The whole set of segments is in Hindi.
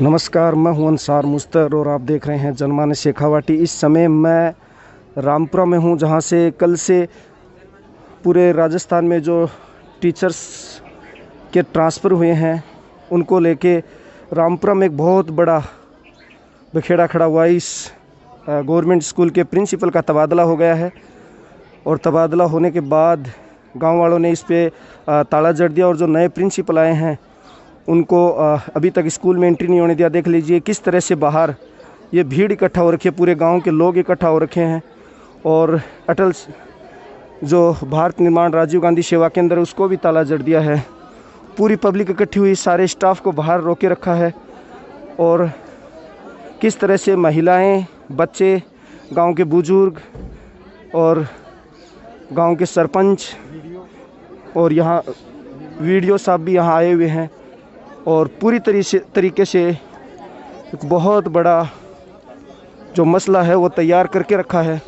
नमस्कार, मैं हूं अंसार मुस्तर और आप देख रहे हैं जनमानस शेखावाटी। इस समय मैं रामपुरा में हूं, जहां से कल से पूरे राजस्थान में जो टीचर्स के ट्रांसफ़र हुए हैं उनको लेके रामपुरा में एक बहुत बड़ा बखेड़ा खड़ा हुआ। इस गवर्नमेंट स्कूल के प्रिंसिपल का तबादला हो गया है और तबादला होने के बाद गांव वालों ने इस पे ताला जड़ दिया और जो नए प्रिंसिपल आए हैं उनको अभी तक स्कूल में एंट्री नहीं होने दिया। देख लीजिए किस तरह से बाहर ये भीड़ इकट्ठा हो रखी है, पूरे गांव के लोग इकट्ठा हो रखे हैं और अटल जो भारत निर्माण राजीव गांधी सेवा केंद्र उसको भी ताला जड़ दिया है। पूरी पब्लिक इकट्ठी हुई, सारे स्टाफ को बाहर रोके रखा है और किस तरह से महिलाएं, बच्चे, गांव के बुजुर्ग और गांव के सरपंच और यहाँ वीडियो साहब भी यहाँ आए हुए हैं और पूरी तरीके से एक बहुत बड़ा जो मसला है वो तैयार करके रखा है।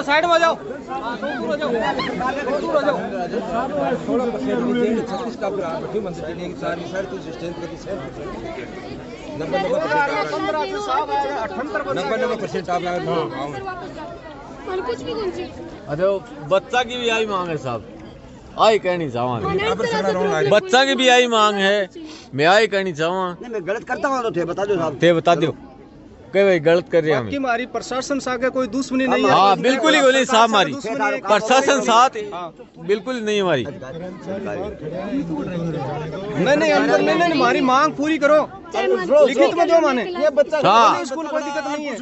साइड में जाओ, अरे बच्चा की भी आई मांग है साहब, आई कहनी चाहवा बच्चा की भी आई मांग है, मैं आई कहनी चाहवा। मैं गलत करता हूँ तो थे बता दो साहब, थे बता दो कह भाई गलत कर रहे हैं बाकी हमारी प्रशासन साथ कोई दुश्मनी नहीं है। हाँ बिल्कुल ही बोली साहब, हमारी प्रशासन साथ बिल्कुल नहीं हमारी। नहीं अंदर नहीं, हमारी मांग पूरी करो, लिखित में जो माने। ये बच्चा हाँ स्कूल कोई दिक्कत नहीं है,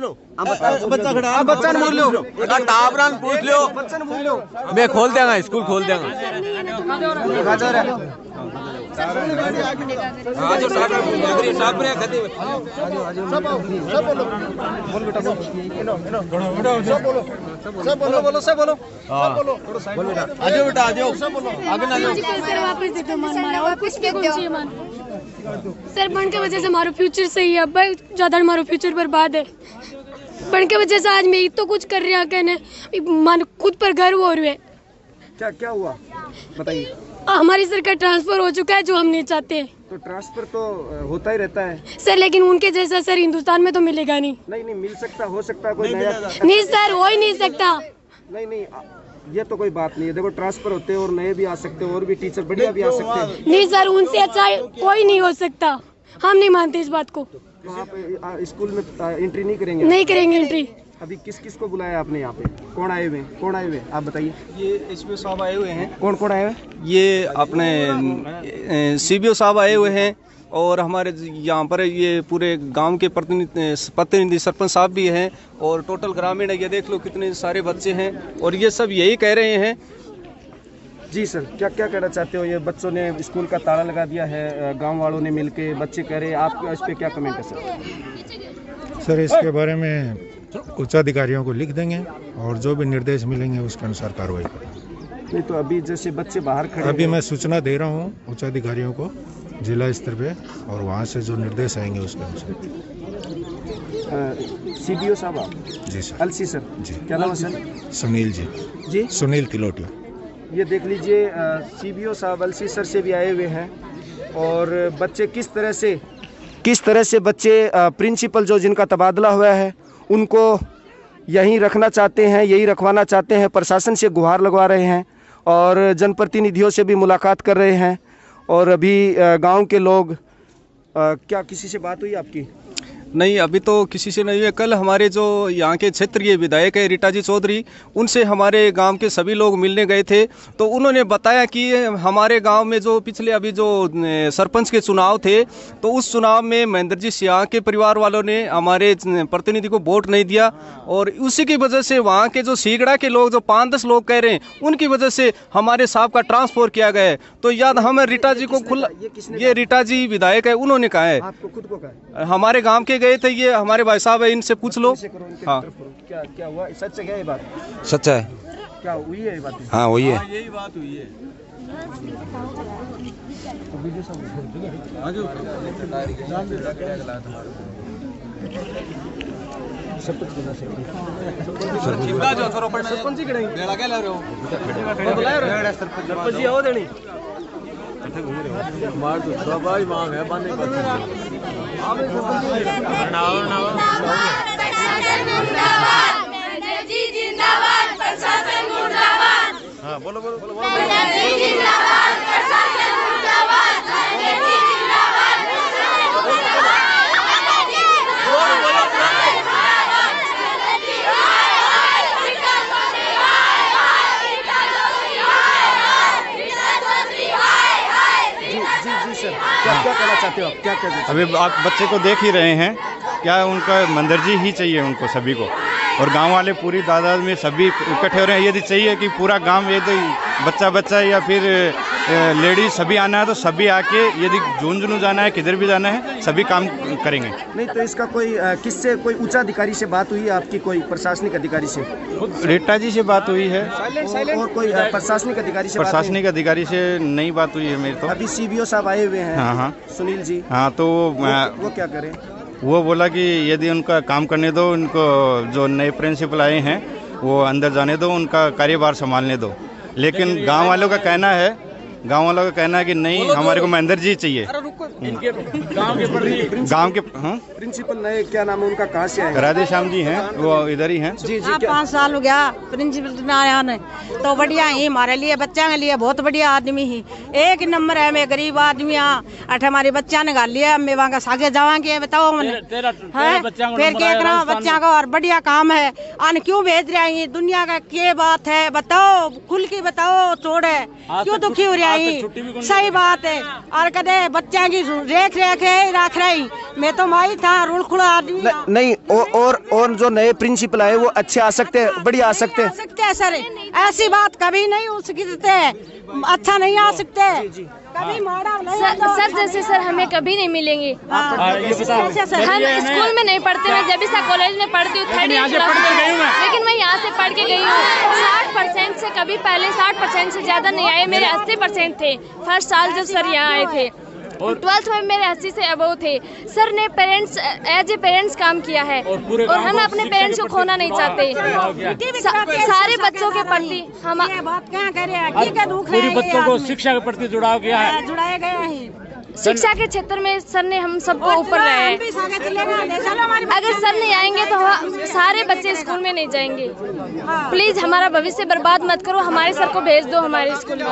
बच्चा खड़ा है, बच्चा ने बोल लो, टाबरान पूछ लो, बच्चा ने बोल लो, मैं खोल देगा स्कूल खोल देगा। आजो बेटा आजो, आगे ना जाओ। सर बन के वजह से हमारा फ्यूचर सही है, भाई ज्यादा हमारा फ्यूचर बर्बाद है। बन के वजह से आज मैं तो कुछ कर रहा कहने मन खुद पर गर्व हो रहा है। क्या हुआ बताइए। हमारी सरकार ट्रांसफर हो चुका है जो हम नहीं चाहते हैं। तो ट्रांसफर तो होता ही रहता है सर, लेकिन उनके जैसा सर हिंदुस्तान में तो मिलेगा नहीं। नहीं मिल सकता, हो सकता है कोई नया। नहीं सर, हो ही नहीं सकता। नहीं ये तो कोई बात नहीं है। देखो ट्रांसफर होते हैं और नए भी आ सकते हैं और भी टीचर बढ़िया भी आ सकते हैं। नहीं सर, उनसे अच्छा कोई नहीं हो सकता, हम नहीं मानते इस बात को। तो आप स्कूल में एंट्री नहीं करेंगे? नहीं करेंगे एंट्री। अभी किस को बुलाया आपने यहाँ पे? कौन आए हुए आप बताइए। ये एसपीओ साहब आए हुए हैं। कौन आए हुए? ये अपने सीबीओ साहब आए हुए हैं और हमारे यहाँ पर ये पूरे गांव के प्रतिनिधि सरपंच साहब भी हैं और टोटल ग्रामीण है। ये देख लो कितने सारे बच्चे हैं और ये सब यही कह रहे हैं। जी सर, क्या कहना चाहते हो? ये बच्चों ने स्कूल का ताला लगा दिया है, गांव वालों ने मिलके, बच्चे कह रहे हैं, आप इस पे क्या कमेंट है सर? सर इसके बारे में उच्च अधिकारियों को लिख देंगे और जो भी निर्देश मिलेंगे उसके अनुसार कार्रवाई करेंगे। नहीं तो अभी जैसे बच्चे बाहर खड़े, अभी मैं सूचना दे रहा हूँ उच्च अधिकारियों को जिला स्तर पे और वहाँ से जो निर्देश आएंगे उसके अनुसार। सीबीओ साहब आप? जी सर। अलसी सर जी। क्या नाम है सर? सुनील जी। सुनील तिलोटिया। ये देख लीजिए सीबीओ साहब अलसी सर से भी आए हुए हैं और बच्चे किस तरह से बच्चे प्रिंसिपल जो जिनका तबादला हुआ है उनको यहीं रखना चाहते हैं, यही रखवाना चाहते हैं। प्रशासन से गुहार लगवा रहे हैं और जनप्रतिनिधियों से भी मुलाकात कर रहे हैं। और अभी गांव के लोग, क्या किसी से बात हुई आपकी? नहीं, अभी तो किसी से नहीं है। कल हमारे जो यहाँ के क्षेत्रीय विधायक है रीटा जी चौधरी, उनसे हमारे गांव के सभी लोग मिलने गए थे तो उन्होंने बताया कि हमारे गांव में जो पिछले अभी जो सरपंच के चुनाव थे तो उस चुनाव में महेंद्र जी सियाह के परिवार वालों ने हमारे प्रतिनिधि को वोट नहीं दिया और उसी की वजह से वहाँ के जो सीगड़ा के लोग जो 5-10 लोग कह रहे हैं उनकी वजह से हमारे साहब का ट्रांसफर किया गया है। तो याद हमें रीटा जी को खुला, ये रीटा जी विधायक है, उन्होंने कहा है। आपको खुद को कहा है? हमारे गांव के गए थे, ये हमारे भाई साहब है, इनसे पूछ लो। हाँ क्या हुआ? सच है क्या ये बात? सच्चा है। क्या हुई है ये बात? हाँ वही है। यही बात हुई है। हमारी मांग है बंद हाँ बोलो बोलो क्या कहना चाहते हो आप? क्या कहना चाहते अभी आप बच्चे को देख ही रहे हैं, क्या उनका मंदरजी ही चाहिए उनको सभी को, और गांव वाले पूरी तादाद में सभी इकट्ठे हो रहे हैं। यदि चाहिए कि पूरा गांव यदि बच्चा या फिर लेडीज सभी आना है तो सभी आके, यदि झुंझुनू जाना है किधर भी जाना है सभी काम करेंगे। नहीं तो इसका कोई किससे, कोई उच्च अधिकारी से बात हुई है आपकी, कोई प्रशासनिक अधिकारी से? रेट्टा जी से बात हुई है और कोई प्रशासनिक अधिकारी से? प्रशासनिक अधिकारी से नहीं बात हुई है मेरी तो। अभी CBO साहब आए हुए हैं। हाँ हाँ सुनील जी। हाँ तो वो क्या करें? वो बोला कि यदि उनका काम करने दो, उनको जो नए प्रिंसिपल आए हैं वो अंदर जाने दो, उनका कार्यभार संभालने दो। लेकिन गांव वालों का कहना है कि नहीं, हमारे को महेंद्र जी चाहिए। गांव के हाँ प्रिंसिपल नए, क्या नाम है उनका, कहाँ से आए? राधे श्याम जी हैं, वो इधर ही हैं। जी जी। 5 साल हो गया प्रिंसिपल आया ने, तो बढ़िया ही हमारे लिए, बच्चा के लिए बहुत बढ़िया आदमी ही, एक नंबर है। मैं गरीब आदमी अठ हमारे बच्चा ने गाल लिया, मैं वहाँ सागे जावांगे बताओ मैंने फिर क्या करा बच्चा का, और बढ़िया काम है। आन क्यों भेज रहे हैं, दुनिया का क्या बात है बताओ, खुल के बताओ, छोड़ है क्यों दुखी हो रहा है? सही बात है। और कदे बच्चा की रेख रख रही, मैं तो माई था रुड़खुड़ा आदमी नहीं। और जो नए प्रिंसिपल आए वो अच्छे आ सकते हैं, बढ़िया आ सकते हैं सर, ऐसी बात कभी नहीं हो सकते, अच्छा नहीं आ सकते कभी मारा सर जैसे सर हमें कभी नहीं मिलेंगे। हम स्कूल में नहीं पढ़ते, मैं जब से कॉलेज में पढ़ती हूँ 3rd ईयर, लेकिन मैं यहाँ से पढ़ के गई हूँ। 60% से कभी पहले 60% से ज्यादा नहीं आए, मेरे 80% थे फर्स्ट साल जब सर यहाँ आए थे। 12th में मेरे 80 से अबव थे। सर ने पेरेंट्स एज ए पेरेंट्स काम किया है, और हम अपने पेरेंट्स को खोना नहीं चाहते। सारे बच्चों के प्रति हम पूरी बच्चों को शिक्षा के प्रति जुड़ाव किया है, जुड़ाए गए हैं। शिक्षा के क्षेत्र में सर ने हम सबको ऊपर लाया है। अगर सर नहीं आएंगे तो सारे बच्चे स्कूल में नहीं जाएंगे। प्लीज हमारा भविष्य बर्बाद मत करो, हमारे सर को भेज दो हमारे स्कूल में।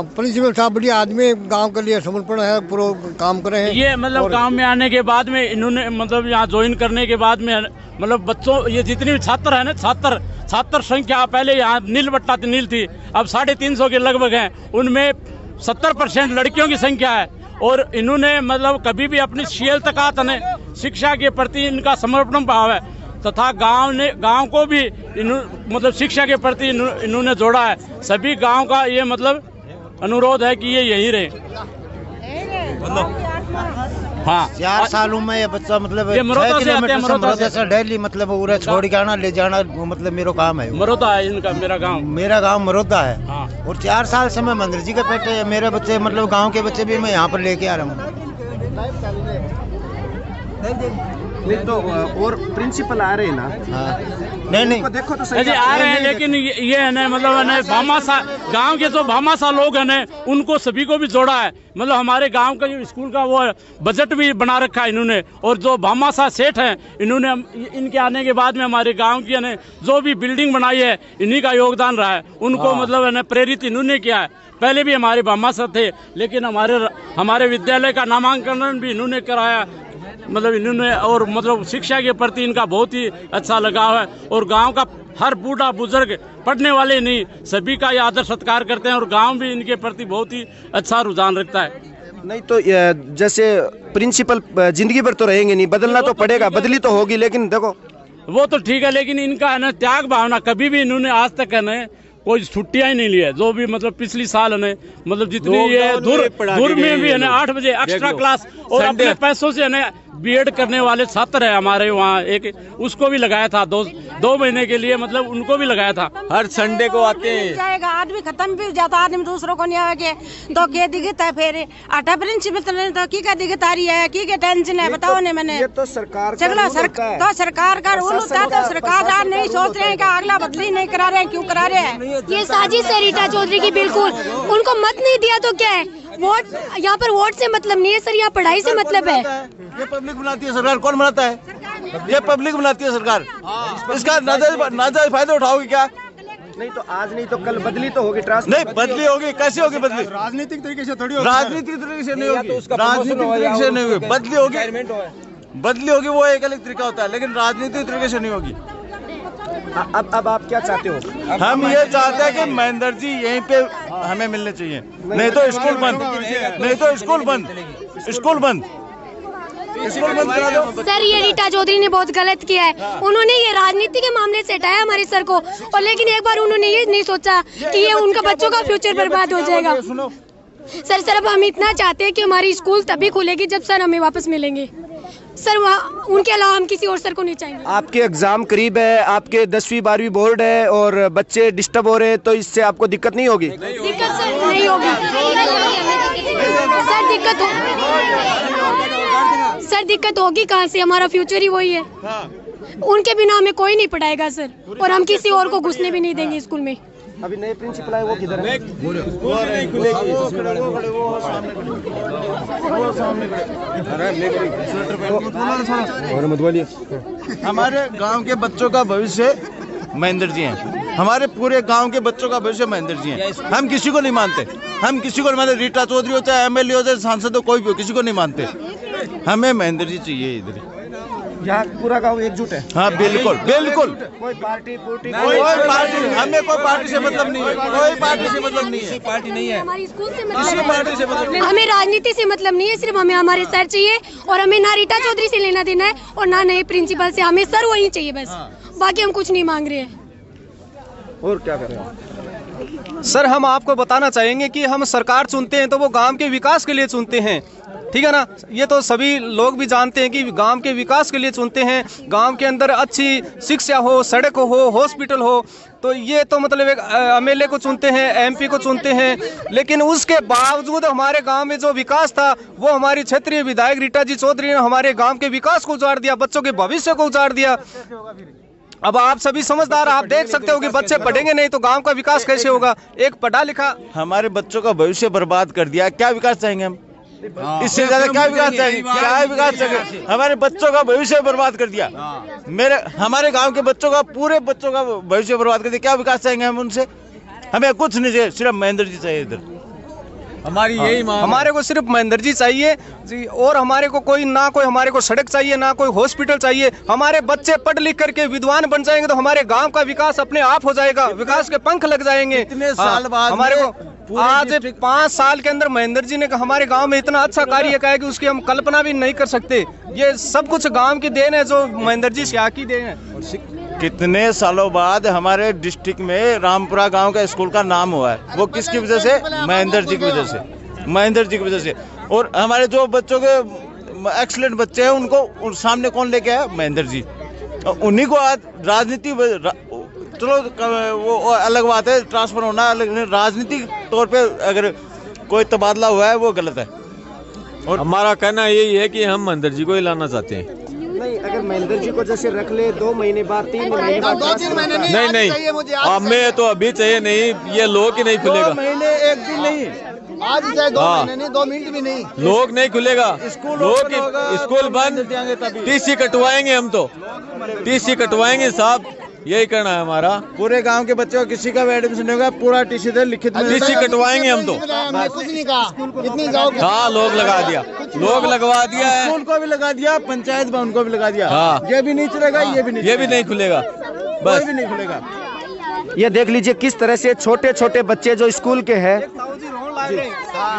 प्रिंसिपल साहब बढ़िया आदमी, गांव के लिए समर्पण है, पूरा काम करे हैं। ये मतलब गांव में आने के बाद में इन्होंने मतलब यहाँ ज्वाइन करने के बाद में मतलब बच्चों, ये जितनी भी छात्र है ना, छात्र संख्या पहले यहाँ नील बट्टा नील थी, अब 350 के लगभग हैं। उनमें 70% लड़कियों की संख्या है, और इन्होंने मतलब कभी भी अपनी शील तकात ने शिक्षा के प्रति इनका समर्पण भाव है, तथा गांव को भी मतलब शिक्षा के प्रति इन्होंने जोड़ा है। सभी गांव का ये मतलब अनुरोध है कि ये यहीं रहे। हाँ 4 सालों में ये बच्चा मतलब ये मरोदा से आते हैं, मरोदा से डेली मतलब पूरा छोड़ के आना ले जाना, मतलब मेरा काम है। मरोदा है इनका, मेरा गांव मरोदा है। हाँ। और 4 साल से मैं मंदिर जी के पेटे है, मेरे बच्चे मतलब गांव के बच्चे भी मैं यहाँ पर लेके आ रहा हूँ। नहीं तो और प्रिंसिपल आ रहे हैं ना? हाँ। नहीं देखो तो सही आ रहे हैं, लेकिन ये है ना मतलब है ना भामाशाह गांव के जो भामाशाह लोग हैं ना, उनको सभी को भी जोड़ा है। मतलब हमारे गांव का जो स्कूल का वो बजट भी बना रखा है इन्होंने, और जो भामाशाह सेठ हैं इन्होंने, इनके आने के बाद में हमारे गांव की है जो भी बिल्डिंग बनाई है इन्हीं का योगदान रहा है। उनको मतलब है ना प्रेरित इन्होंने किया है। पहले भी हमारे भामाशाह थे, लेकिन हमारे विद्यालय का नामांकन भी इन्होंने कराया, मतलब इन्होंने, और मतलब शिक्षा के प्रति इनका बहुत ही अच्छा लगाव है। और गांव का हर बूढ़ा बुजुर्ग, पढ़ने वाले नहीं, सभी का ये आदर सत्कार करते हैं, और गांव भी इनके प्रति बहुत ही अच्छा रुझान रखता है। नहीं तो जैसे प्रिंसिपल जिंदगी भर तो रहेंगे नहीं, बदलना तो पड़ेगा, बदली तो होगी, लेकिन देखो वो तो ठीक है, लेकिन इनका है ना त्याग भावना, कभी भी इन्होंने आज तक है ना कोई छुट्टियां ही नहीं ली है। जो भी मतलब पिछली साल है मतलब जितनी ये दूर में भी है ना 8 बजे एक्स्ट्रा क्लास, और अपने पैसों से है ना बीएड करने वाले छात्र है हमारे वहाँ, एक उसको भी लगाया था 2 महीने के लिए, मतलब उनको भी लगाया था। हर संडे को आते हैं। जाएगा आदमी खत्म भी हो जाता, आदमी दूसरों को नहीं आगे तो क्या दिखता है फिर आटा प्रिंसिपल तो की का दिखता है, की के टेंशन है बताओ ने मैंने। ये तो सरकार चलो तो सरकार का रूल होता है, तो सरकार नहीं सोच रहे हैं कि अगला बदली नहीं करा रहे हैं, क्यों करा रहे हैं? ये साजिश है रीटा चौधरी की, बिल्कुल। उनको मत नहीं दिया तो क्या है, वोट यहाँ पर वोट से मतलब नहीं है सर, यहाँ पढ़ाई से मतलब है। ये पब्लिक बनाती है सरकार, कौन बनाता है? ये पब्लिक बनाती है सरकार। इसका नाजायज फायदा उठाओगे क्या? नहीं तो आज नहीं तो कल बदली तो होगी, नहीं बदली होगी, कैसे होगी बदली? राजनीतिक तरीके से थोड़ी राजनीतिक तरीके से नहीं होगी, राजनीतिक तरीके से नहीं होगी, बदली होगी वो एक अलग तरीका होता है, लेकिन राजनीतिक तरीके से नहीं होगी। अब आप क्या चाहते हो? हम ये चाहते हैं कि महेंद्र जी यहीं पे हमें मिलने चाहिए, नहीं तो स्कूल बंद, नहीं तो स्कूल बंद, स्कूल बंद, स्कूल बंद करा दो। सर ये रीटा चौधरी ने बहुत गलत किया है, उन्होंने ये राजनीति के मामले से हटाया हमारे सर को, और लेकिन एक बार उन्होंने ये नहीं सोचा कि ये उनका बच्चों का फ्यूचर बर्बाद हो जाएगा। सर अब हम इतना चाहते हैं कि हमारी स्कूल तभी खुलेगी जब सर हमें वापस मिलेंगे सर, उनके अलावा हम किसी और सर को नहीं चाहेंगे। आपके एग्जाम करीब है, आपके 10वीं 12वीं बोर्ड है और बच्चे डिस्टर्ब हो रहे हैं, तो इससे आपको दिक्कत नहीं होगी? दिक्कत सर नहीं होगी सर, दिक्कत होगी कहाँ से, हमारा फ्यूचर ही वही है। उनके बिना हमें कोई नहीं पढ़ाएगा सर, और हम किसी और को घुसने भी नहीं देंगे स्कूल में। अभी नए प्रिंसिपल आए वो किधर है? हमारे गांव के बच्चों का भविष्य महेंद्र जी हैं, हमारे पूरे गांव के बच्चों का भविष्य महेंद्र जी हैं। हम किसी को नहीं मानते, हम किसी को नहीं मानते, रीटा चौधरी हो चाहे एमएलए हो चाहे सांसद हो, कोई भी हो, किसी को नहीं मानते। हमें महेंद्र जी चाहिए इधर। यहाँ पूरा गांव एकजुट है? हाँ बिल्कुल बिल्कुल। कोई पार्टी हमें कोई पार्टी से मतलब नहीं है, कोई पार्टी से मतलब नहीं है, पार्टी नहीं है, हमारी स्कूल से किसी पार्टी से मतलब नहीं है, हमें राजनीति से मतलब नहीं है, सिर्फ हमें हमारे सर चाहिए, और हमें ना रीटा चौधरी से लेना देना है और ना नए प्रिंसिपल से, हमें सर वही चाहिए बस, बाकी हम कुछ नहीं मांग रहे हैं। और क्या करें? सर हम आपको बताना चाहेंगे कि हम सरकार चुनते हैं तो वो गांव के विकास के लिए चुनते हैं, ठीक है ना। ये तो सभी लोग भी जानते हैं कि गांव के विकास के लिए चुनते हैं, गांव के अंदर अच्छी शिक्षा हो, सड़क हो, हॉस्पिटल हो, तो ये तो मतलब एक एमएलए को चुनते हैं, एमपी को चुनते हैं, लेकिन उसके बावजूद हमारे गांव में जो विकास था वो हमारी क्षेत्रीय विधायक रीटा जी चौधरी ने हमारे गांव के विकास को उजाड़ दिया, बच्चों के भविष्य को उजाड़ दिया। अब आप सभी समझदार, आप देख सकते हो कि बच्चे पढ़ेंगे नहीं तो गांव का विकास कैसे होगा। एक पढ़ा लिखा हमारे बच्चों का भविष्य बर्बाद कर दिया, क्या विकास चाहेंगे हम? इससे ज्यादा क्या विकास चाहिए? क्या विकास चाहिए? हमारे बच्चों का भविष्य बर्बाद कर दिया, हमारे गांव के बच्चों का, पूरे बच्चों का भविष्य बर्बाद कर दिया। क्या विकास चाहेंगे हम उनसे? हमें कुछ नहीं चाहिए, सिर्फ महेंद्र जी चाहिए इधर। हमारी यही मांग, हमारे को सिर्फ महेंद्र जी चाहिए जी, और हमारे को कोई ना कोई हमारे को सड़क चाहिए, ना कोई हॉस्पिटल चाहिए। हमारे बच्चे पढ़ लिख करके विद्वान बन जाएंगे तो हमारे गांव का विकास अपने आप हो जाएगा, विकास के पंख लग जाएंगे। इतने साल बाद हमारे को आज 5 साल के अंदर महेंद्र जी ने हमारे गांव में इतना अच्छा कार्य किया है कि उसकी हम कल्पना भी नहीं कर सकते। ये सब कुछ गांव की देन है, जो महेंद्र जी सियाह की देन है। कितने सालों बाद हमारे डिस्ट्रिक्ट में रामपुरा गांव का स्कूल का नाम हुआ है, वो किसकी वजह से? महेंद्र जी की वजह से, महेंद्र जी की वजह से। और हमारे जो बच्चों के एक्सीलेंट बच्चे हैं उनको सामने कौन लेके आया? महेंद्र जी। उन्हीं को आज राजनीति, चलो वो अलग बात है, ट्रांसफर होना अलग, राजनीतिक तौर पे अगर कोई तबादला हुआ है वो गलत है। और हमारा कहना यही है कि हम महेंद्र जी को ही लाना चाहते हैं। नहीं, अगर महेंद्र जी को जैसे रख ले 2 महीने बाद, 3 महीने बाद, 2-3 महीने नहीं, हमें तो अभी चाहिए नहीं, ये लोग ही नहीं खुलेगा। 2 महीने 1 दिन नहीं, आज चाहे 2 महीने नहीं, 2 मिनट भी नहीं, लोग नहीं खुलेगा, लोग स्कूल बंद, टीसी कटवाएंगे, हम तो टीसी कटवाएंगे साहब, यही करना है हमारा। पूरे गांव के बच्चों किसी का भी एडमिशन नहीं होगा, पूरा टीसी दे लिखित में टीसी कटवाएंगे हम तो। कुछ नहीं कहा, इतनी जाओ। हाँ लोग लगा दिया, लोग लगवा दिया है, स्कूल को भी लगा दिया, पंचायत भवन को भी लगा दिया। हाँ। ये भी नहीं चलेगा, ये भी नहीं खुलेगा, बस भी नहीं खुलेगा। ये देख लीजिए किस तरह से छोटे छोटे बच्चे जो स्कूल के हैं,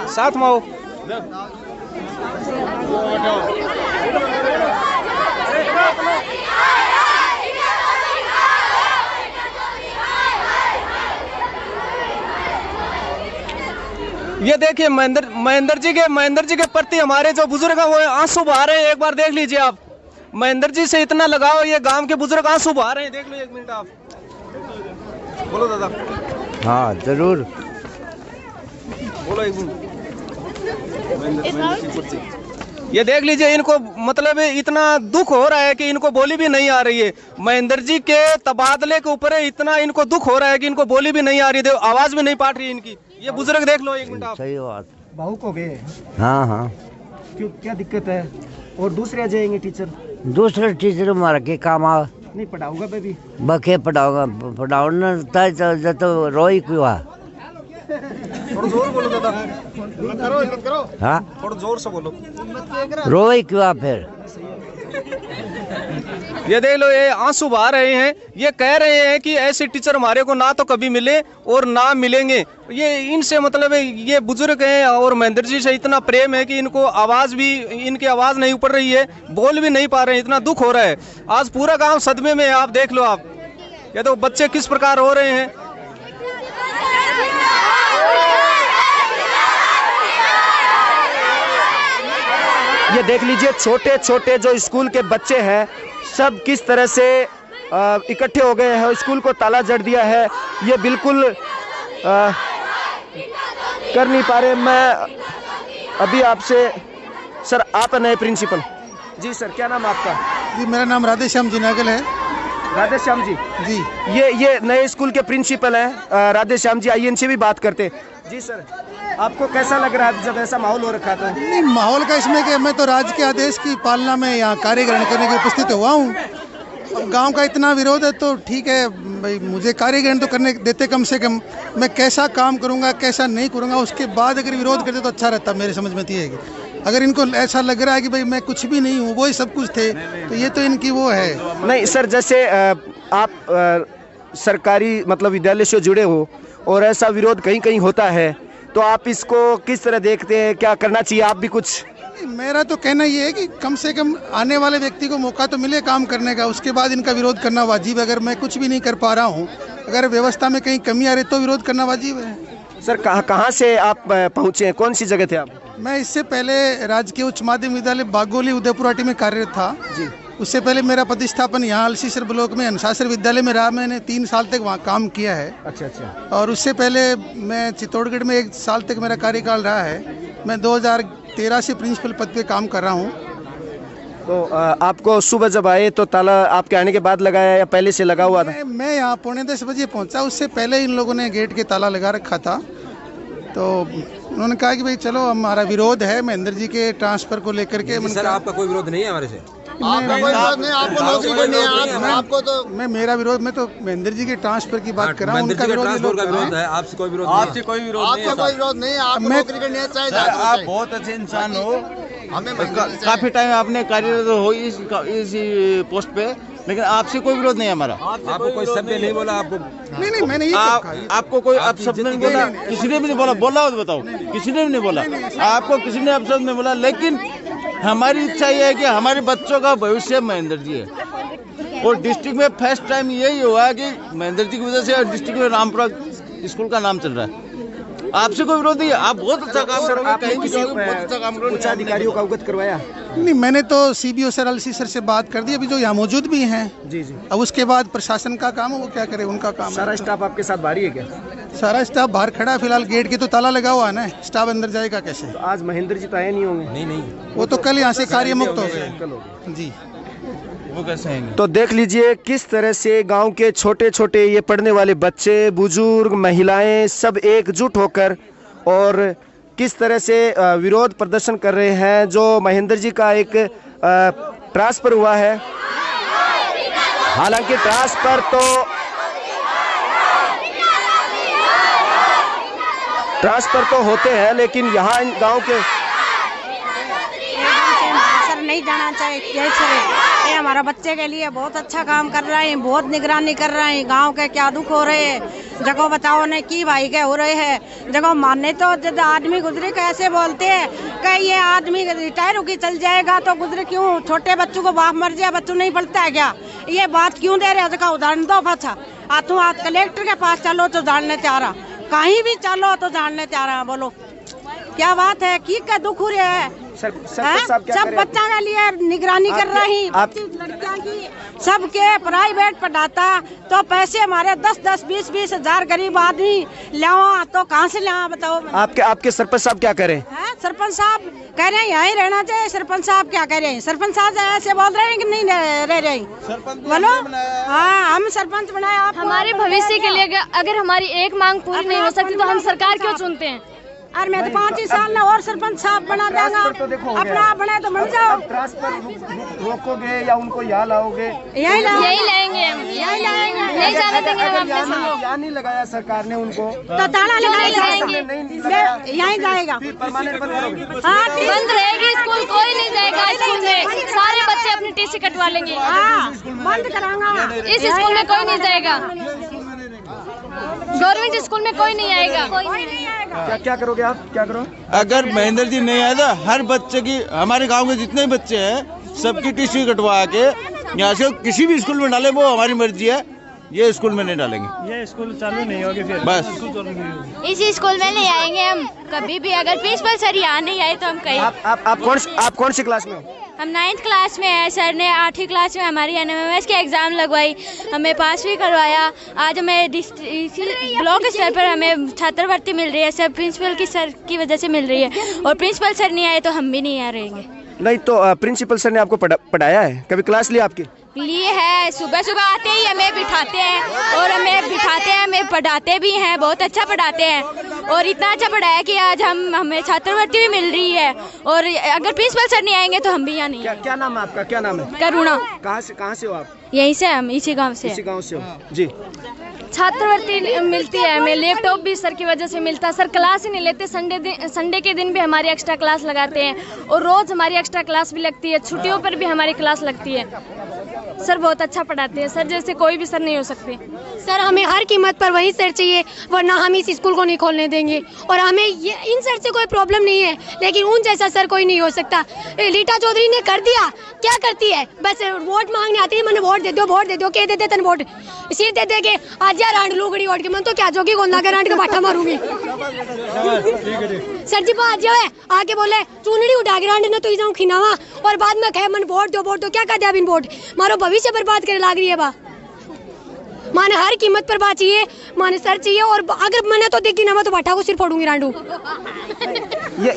साथ में आओ। ये देखिए महेंद्र जी के प्रति हमारे जो बुजुर्ग हैं वो आंसू बहा रहे हैं। एक बार देख लीजिए आप, महेंद्र जी से इतना लगाओ, ये गांव के बुजुर्ग आंसू बहा रहे हैं। देख लो, एक मिनट आप बोलो दादा। हाँ जरूर बोलो एक मिनट। ये देख लीजिए, इनको मतलब इतना दुख हो रहा है कि इनको बोली भी नहीं आ रही है। महेंद्र जी के तबादले के ऊपर इतना इनको दुख हो रहा है कि इनको बोली भी नहीं आ रही, आवाज भी नहीं पाट रही इनकी। ये बुजुर्ग देख लो, एक मिनट आप। सही बात। भावुक हो गए। हाँ हाँ। क्यों, क्या दिक्कत है? और दूसरे आ जाएंगे टीचर? दूसरे टीचर मार के काम आ नहीं पढ़ाऊंगा बेबी, बखे पढ़ाओना तो रोई क्यों? थोड़ा जोर बोलो दादा। हाँ थोड़ा जोर से बोलो। रोई क्यों फिर? ये देख लो, ये आंसू बहा रहे हैं। ये कह रहे हैं कि ऐसे टीचर हमारे को ना तो कभी मिले और ना मिलेंगे। ये इनसे मतलब ये बुजुर्ग हैं और महेंद्र जी से इतना प्रेम है कि इनको आवाज भी, इनकी आवाज नहीं उपड़ रही है, बोल भी नहीं पा रहे हैं, इतना दुख हो रहा है। आज पूरा गांव सदमे में है, आप देख लो आप। ये तो बच्चे किस प्रकार हो रहे हैं। ये देख लीजिए, छोटे छोटे जो स्कूल के बच्चे हैं सब किस तरह से इकट्ठे हो गए हैं, स्कूल को ताला जड़ दिया है। ये बिल्कुल कर नहीं पा रहे। मैं अभी आपसे, सर आप नए प्रिंसिपल? जी सर, क्या नाम आपका? जी मेरा नाम राधेश्याम जी नागल है। राधेश्याम जी? जी ये नए स्कूल के प्रिंसिपल हैं राधेश्याम जी। आइए इनसे भी बात करते। जी सर, आपको कैसा लग रहा है जब ऐसा माहौल हो रखा था? नहीं, माहौल का इसमें कि मैं तो राज्य के आदेश की पालना में यहाँ कार्य ग्रहण करने के उपस्थित हुआ हूँ। अब गांव का इतना विरोध है तो ठीक है भाई, मुझे कार्य ग्रहण तो करने देते कम से कम। मैं कैसा काम करूँगा कैसा नहीं करूँगा उसके बाद अगर विरोध करते तो अच्छा रहता। मेरे समझ में है कि अगर इनको ऐसा लग रहा है कि भाई मैं कुछ भी नहीं हूँ, वो ही सब कुछ थे, तो ये तो इनकी वो है। नहीं सर, जैसे आप सरकारी मतलब विद्यालय से जुड़े हो और ऐसा विरोध कहीं कहीं होता है, तो आप इसको किस तरह देखते हैं? क्या करना चाहिए? आप भी कुछ? मेरा तो कहना ये है कि कम से कम आने वाले व्यक्ति को मौका तो मिले काम करने का, उसके बाद इनका विरोध करना वाजिब है। अगर मैं कुछ भी नहीं कर पा रहा हूँ, अगर व्यवस्था में कहीं कमी आ रही तो विरोध करना वाजिब है। सर कहाँ से आप पहुँचे हैं? कौन सी जगह थे आप? मैं इससे पहले राजकीय उच्च माध्यमिक विद्यालय बागोली उदयपुराटी में कार्यरत था जी। उससे पहले मेरा प्रतिष्ठापन यहाँ अलसीसर ब्लॉक में अनुशासन विद्यालय में रहा। मैंने 3 साल तक वहाँ काम किया है। अच्छा अच्छा। और उससे पहले मैं चित्तौड़गढ़ में 1 साल तक मेरा कार्यकाल रहा है। मैं 2013 से प्रिंसिपल पद पे काम कर रहा हूँ। तो आपको सुबह जब आए तो ताला आपके आने के बाद लगाया या पहले से लगा हुआ था? मैं यहाँ 9:45 बजे पहुँचा, उससे पहले इन लोगों ने गेट के ताला लगा रखा था। तो उन्होंने कहा कि भाई चलो हमारा विरोध है महेंद्र जी के ट्रांसफर को लेकर के। सर आपका कोई विरोध नहीं है हमारे से? आपका कोई विरोध नहीं, आपको नौकरी करनी है, आपको तो मेरा विरोध, मैं तो महेंद्र जी के ट्रांसफर की बात कर रहा हूँ। उनका विरोध है, आपसे कोई विरोध नहीं। आपसे कोई विरोध नहीं है, आपको नौकरी करनी है, चाहे आप बहुत अच्छे इंसान हो। हमें काफी टाइम आपने कार्यरत हो इस पोस्ट पे, लेकिन आपसे कोई विरोध नहीं है हमारा। आपको कोई शब्द नहीं बोला? आपको नहीं मैंने आपको कोई अपशब्द नहीं बोला? किसी ने भी नहीं बोला? बोला हो तो बताओ। किसी ने भी नहीं बोला आपको, किसी ने अपशब्द नहीं बोला। लेकिन हमारी इच्छा ये है कि हमारे बच्चों का भविष्य महेंद्र जी है। और डिस्ट्रिक्ट में फर्स्ट टाइम यही हुआ है कि महेंद्र जी की वजह से डिस्ट्रिक्ट में रामपुरा स्कूल का नाम चल रहा है। आपसे कोई विरोध नहीं है, आप बहुत अच्छा काम करोगे, कहीं भी जाओगे बहुत अच्छा काम करोगे। उच्च अधिकारियों का अवगत करवाया? नहीं, मैंने तो CBO सर अलसी सर से बात कर दी, अभी जो यहाँ मौजूद भी हैं। जी जी। अब उसके बाद प्रशासन का काम है, वो क्या करे, उनका काम। सारा स्टाफ आपके साथ बाहरी है क्या? सारा स्टाफ बाहर खड़ा है फिलहाल, गेट के तो ताला लगा हुआ है ना, स्टाफ अंदर जाएगा कैसे? तो आज महेंद्र जी तो आए नहीं होंगे? नहीं, वो तो कल यहाँ से कार्य मुक्त हो गए जी। वो कैसे आएंगे? तो देख लीजिए किस तरह से गांव के छोटे छोटे ये पढ़ने वाले बच्चे, बुजुर्ग, महिलाएं सब एकजुट होकर और किस तरह से विरोध प्रदर्शन कर रहे हैं। जो महेंद्र जी का एक ट्रांसफर हुआ है, हालांकि ट्रांसफर तो होते हैं, लेकिन यहाँ गांव के सर नहीं जाना चाहिए। ये हमारा बच्चे के लिए बहुत अच्छा काम कर रहे हैं, बहुत निगरानी कर रहे हैं। गांव के क्या दुख हो रहे हैं, जगह बताओ ने की भाई के हो रहे हैं। जगह मानने तो जब आदमी गुजरे कैसे बोलते हैं कि ये आदमी रिटायर होकर चल जाएगा तो गुजरे क्यों? छोटे बच्चों को बाप मर जाए, बच्चों नहीं पढ़ता है क्या? ये बात क्यों दे रहे? जगह उदाहरण दो। अच्छा हाथों हाथ कलेक्टर के पास चलो तो जानने चाह रहा, कहीं भी चलो तो जानने चाह रहा। बोलो क्या बात है, की का दुख हो रहा है। सब बच्चा के लिए निगरानी कर रही, लड़कियां की सबके प्राइवेट पढ़ाता तो पैसे हमारे 10-10, 20-20 हजार गरीब आदमी लावा तो कहाँ से लावा बताओ। आपके सरपंच साहब क्या करें? सरपंच साहब कह रहे हैं यहीं रहना चाहिए। सरपंच साहब क्या कह रहे हैं? सरपंच साहब ऐसे बोल रहे हैं कि नहीं रह रहे बोलो। हाँ, हम सरपंच बनाए। आप हमारे भविष्य के लिए अगर हमारी एक मांग पूरी नहीं हो सकती तो हम सरकार क्यों चुनते हैं? और मैं तो 5 ही साल में और सरपंच साहब बना देगा। अपना आप बने तो बन जाओ। रोकोगे या उनको यहाँ लाओगे? यही लाएंगे, नहीं जाने देंगे हम अपने से। यहाँ नहीं लगाया सरकार ने उनको तो ताला लगाएंगे, यहीं जाएगा। हाँ, बंद रहेगी स्कूल, कोई नहीं जाएगा स्कूल में। सारे बच्चे अपनी टीसी कटवा लेंगे। बंद कराऊंगा। इस स्कूल में कोई नहीं जाएगा, गवर्नमेंट स्कूल में कोई नहीं आएगा। क्या करोगे आप? क्या करो? अगर महेंद्र जी नहीं आए तो हर बच्चे की, हमारे गांव के जितने बच्चे हैं सबकी टीसी कटवा के यहाँ से किसी भी स्कूल में डाले, वो हमारी मर्जी है। ये स्कूल में नहीं डालेंगे, ये स्कूल चालू नहीं होगी फिर बस। इसी स्कूल में नहीं आएंगे हम कभी भी। अगर प्रिंसिपल सर यहाँ नहीं आए तो हम कहीं। आप कौन सी क्लास में हो? हम 9th क्लास में है। सर ने 8वीं क्लास में हमारी NMMS की एग्ज़ाम लगवाई, हमें पास भी करवाया। आज हमें ब्लॉक स्तर पर हमें छात्रवृत्ति मिल रही है, सब प्रिंसिपल की सर की वजह से मिल रही है। और प्रिंसिपल सर नहीं आए तो हम भी नहीं आ रहेंगे। नहीं तो प्रिंसिपल सर ने आपको पढ़ाया है? कभी क्लास लिया आपकी? लिए है, सुबह सुबह आते ही हमें बिठाते हैं और हमें पढ़ाते भी हैं, बहुत अच्छा पढ़ाते हैं। और इतना अच्छा पढ़ाया कि आज हमें छात्रवृत्ति भी मिल रही है। और अगर प्रिंसिपल सर नहीं आएंगे तो हम भी यहाँ नहीं। क्या नाम है आपका? क्या नाम है? करुणा। कहाँ से हो आप? यहीं से, हम इसी गांव से। इसी गांव से हो जी। छात्रवृत्ति मिलती है हमें, लैपटॉप भी सर की वजह से मिलता है। सर क्लास ही नहीं लेते, संडे के दिन भी हमारी एक्स्ट्रा क्लास लगाते हैं और रोज़ हमारी एक्स्ट्रा क्लास भी लगती है। छुट्टियों पर भी हमारी क्लास लगती है। सर बहुत अच्छा पढ़ाते हैं, सर जैसे कोई भी सर नहीं हो सकते। सर हमें हर कीमत पर वही सर चाहिए, वरना हम इस स्कूल को नहीं खोलने देंगे। और हमें इन सर से कोई प्रॉब्लम नहीं है, लेकिन उन जैसा सर कोई नहीं हो सकता। रीटा चौधरी ने कर दिया, क्या करती है? बस वोट मांगने आती है, मैंने वोट दे दो, कह देते तन वोट सीट दे के आज यार रांड लूगड़ी वोट के मन तो क्या जोगी गोंदा के रांड के बाठा मारूंगी। सर जी बात जो है आके बोले चुनड़ी उठा के रांड ने तो जाऊँ खिनावा और बाद में कहे मन वोट दो, क्या कर दिया बिन वोट मारो भविष्य बर्बाद करे लाग रही है। बा माने हर कीमत पर बात चाहिए, माने सर चाहिए। और अगर मैंने तो देखी ना मैं तो बाठा को सिर फोड़ूंगी रांडू।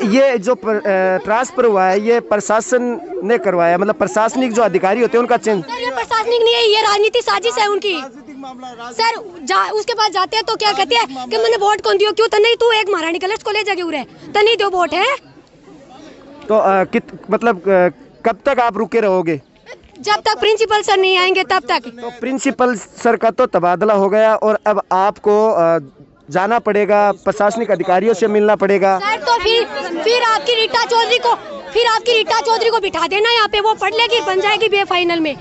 ये जो ट्रांसफर हुआ है ये प्रशासन ने करवाया, मतलब प्रशासनिक जो अधिकारी होते हैं उनका चेंज? ये प्रशासनिक नहीं है, ये राजनीति साजिश है उनकी। सर उसके पास जाते हैं तो क्या कहते हैं कि मैंने वोट कौन दियो, क्यों तो नहीं तू एक महारानी कलश को ले जाके उरे तो नहीं दो वोट है। तो मतलब कब तक आप रुके रहोगे? जब तक प्रिंसिपल सर नहीं आएंगे तब तक। तो प्रिंसिपल सर का तो तबादला हो गया और अब आपको जाना पड़ेगा, प्रशासनिक अधिकारियों से मिलना पड़ेगा। सर तो फिर आपकी रीटा चौधरी को बिठा देना यहाँ पे, वो पढ़ लेगी बन जाएगी बे फाइनल में।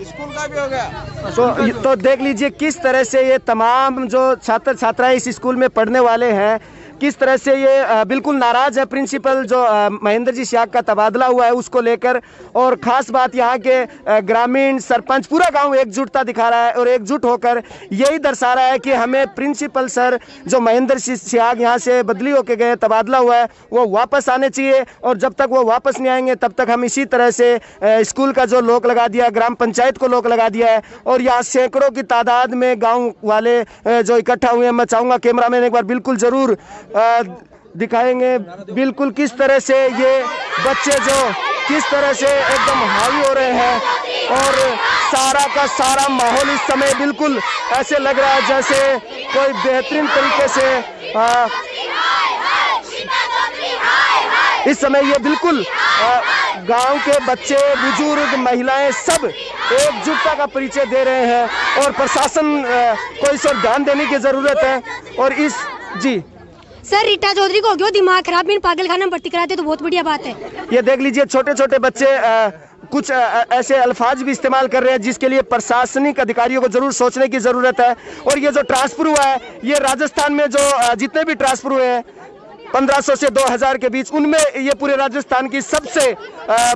स्कूल का भी हो गया। तो देख लीजिए किस तरह से ये तमाम जो छात्र छात्राएं इस स्कूल में पढ़ने वाले हैं, किस तरह से ये बिल्कुल नाराज है प्रिंसिपल जो महेंद्र जी सियाग का तबादला हुआ है उसको लेकर। और ख़ास बात यहाँ के ग्रामीण सरपंच पूरा गांव एकजुटता दिखा रहा है और एकजुट होकर यही दर्शा रहा है कि हमें प्रिंसिपल सर जो महेंद्र सियाग यहाँ से बदली होकर गए, तबादला हुआ है, वो वापस आने चाहिए। और जब तक वो वापस नहीं आएंगे तब तक हम इसी तरह से स्कूल का जो लोक लगा दिया, ग्राम पंचायत को लोक लगा दिया है और यहाँ सैकड़ों की तादाद में गाँव वाले जो इकट्ठा हुए हैं। मैं चाहूँगा कैमरामैन एक बार बिल्कुल ज़रूर दिखाएंगे बिल्कुल किस तरह से ये बच्चे जो किस तरह से एकदम हावी हो रहे हैं। और सारा का सारा माहौल इस समय बिल्कुल ऐसे लग रहा है जैसे कोई बेहतरीन तरीके से इस समय ये बिल्कुल गांव के बच्चे, बुजुर्ग, महिलाएं सब एकजुटता का परिचय दे रहे हैं और प्रशासन को इस ओर ध्यान देने की जरूरत है। और इस जी सर रीटा चौधरी को क्यों दिमाग खराब, इन पागल खाना में भर्ती कराते तो बहुत बढ़िया बात है। ये देख लीजिए छोटे छोटे बच्चे कुछ ऐसे अल्फाज भी इस्तेमाल कर रहे हैं जिसके लिए प्रशासनिक अधिकारियों को जरूर सोचने की जरूरत है। और ये जो ट्रांसफर हुआ है ये राजस्थान में जो जितने भी ट्रांसफर हुए हैं 1500 से 2000 के बीच, उनमें ये पूरे राजस्थान की सबसे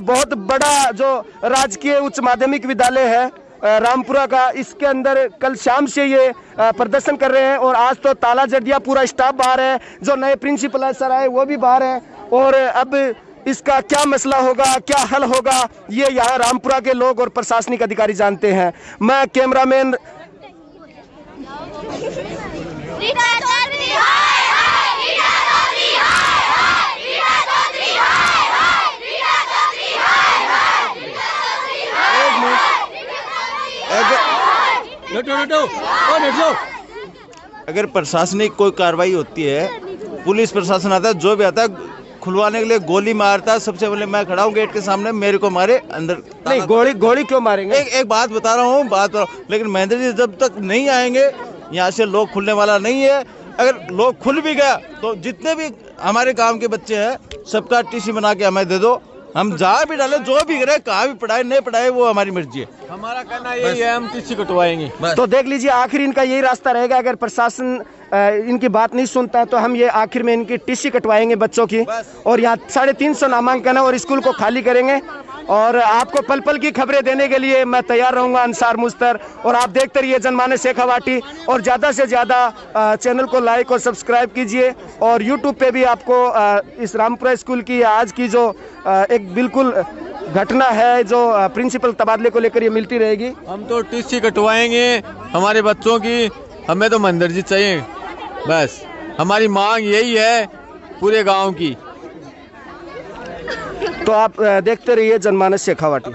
बहुत बड़ा जो राजकीय उच्च माध्यमिक विद्यालय है रामपुरा का, इसके अंदर कल शाम से ये प्रदर्शन कर रहे हैं और आज तो ताला जड़ दिया, पूरा स्टाफ बाहर है, जो नए प्रिंसिपल है सर आए वो भी बाहर है। और अब इसका क्या मसला होगा, क्या हल होगा, ये यहाँ रामपुरा के लोग और प्रशासनिक अधिकारी जानते हैं। मैं कैमरामैन अगर प्रशासनिक कोई कार्रवाई होती है, पुलिस प्रशासन आता है, जो भी आता है खुलवाने के लिए गोली मारता है। सबसे पहले मैं खड़ा हूँ गेट के सामने, मेरे को मारे अंदर। नहीं, गोली क्यों मारेंगे? एक बात बता रहा हूँ, लेकिन महेंद्र जी जब तक नहीं आएंगे यहाँ से लोग खुलने वाला नहीं है। अगर लोग खुल भी गया तो जितने भी हमारे गांव के बच्चे हैं सबका टीसी बना के हमें दे दो, हम जहाँ भी डाले, जो भी करे, कहाँ भी पढ़ाए नहीं पढ़ाए वो हमारी मर्जी है। हमारा कहना यही है, हम टीसी कटवाएंगे। तो देख लीजिए, आखिर इनका यही रास्ता रहेगा। अगर प्रशासन इनकी बात नहीं सुनता है तो हम ये आखिर में इनकी टीसी कटवाएंगे बच्चों की, और यहाँ 350 नामांकन है और स्कूल को खाली करेंगे। और आपको पल पल की खबरें देने के लिए मैं तैयार रहूंगा, अंसार मुस्तर। और आप देखते रहिए जनमानस शेखावाटी, और ज़्यादा से ज़्यादा चैनल को लाइक और सब्सक्राइब कीजिए। और यूट्यूब पे भी आपको इस रामपुरा स्कूल की आज की जो एक बिल्कुल घटना है, जो प्रिंसिपल तबादले को लेकर ये मिलती रहेगी। हम तो टीसी कटवाएंगे हमारे बच्चों की, हमें तो महेंद्र जी चाहिए, बस हमारी मांग यही है पूरे गांव की। तो आप देखते रहिए जनमानस शेखावाटी।